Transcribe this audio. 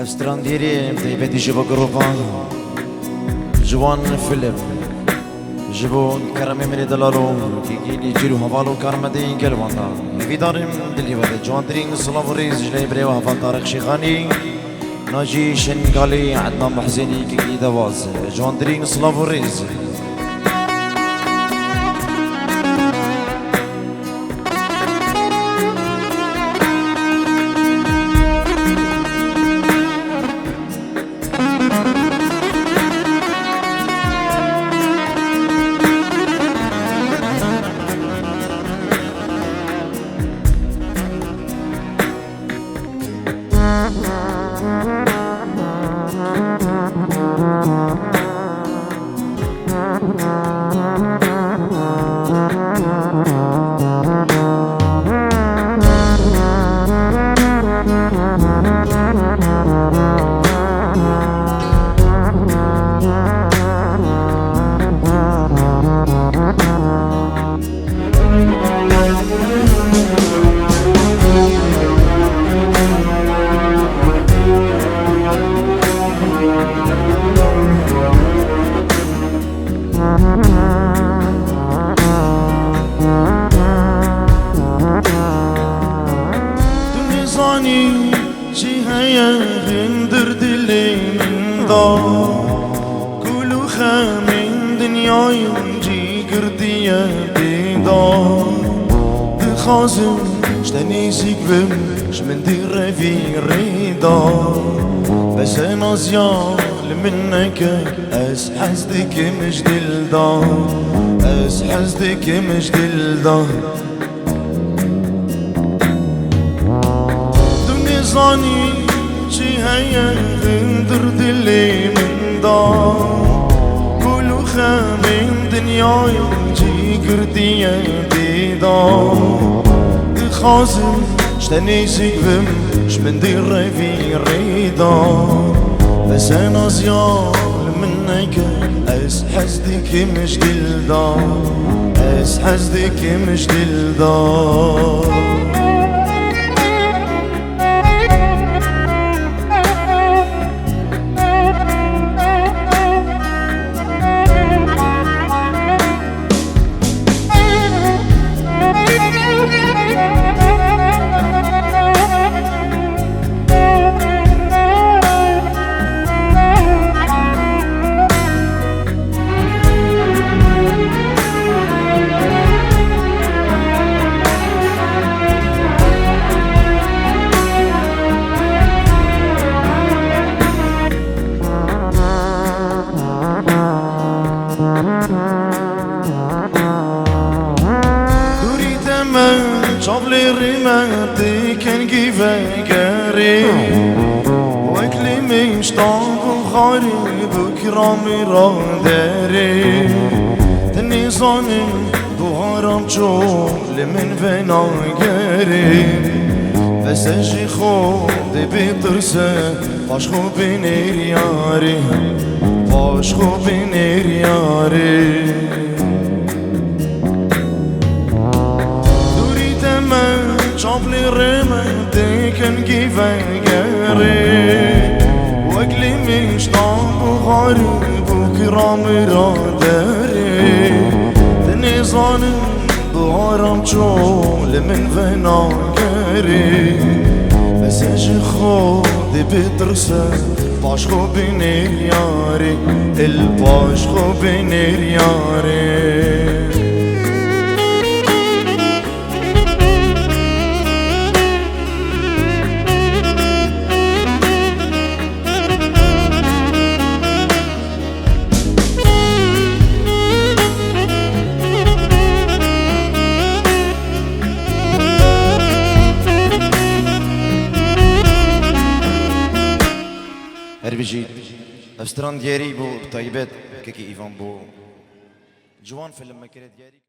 استرانديري طيبتي جيبو جروبان جوان فيلم جيبو كرمي من دلالو كيجي جيرو هفالو كرمدي قلبنا في دارم دلي بده جوان درين صلاف ريز جلي بري وهفال طارق شيخاني ناجي شنقالي عدنا محزني كيجي دواز جوان درين صلاف ريز هندر دلي من دار كلو خامن دنياي جي قردية بدار دخازم شتنيسيك بم شمن دير في ريدار بس انا زيال منك اس حسدك مش دلدار اس حسدك مش دلدار دني زاني هيا هندر دلي من دار كلو خامن دنياي جي قردية بدار دخازم شتنيسيك بم شمن دير في ريدار بس انا زيال منك اس حسدك مش دلدار اس حسدك مش دلدار شابلي ريماتي كان كيفاكاري واكلي مش طاب خاري بكرامي راداري تني صاني بوهارم شغل من فينا قاري بس اجي خود بيطرسه باشخو بينير ياري باشخو بينير ياري شابلي ريمتي كان كيفاكاري واكلي مش طعم بخاري بكرامي راداري تني ظالم بهارم شغل من فينا كاري بس اجي خودي بترسى باشخو بينير ياري الباشخو بينير ياري هربجيت افستران دياري بو طيبات كيكي ايفان بو جوان فيلم ما كانت دياري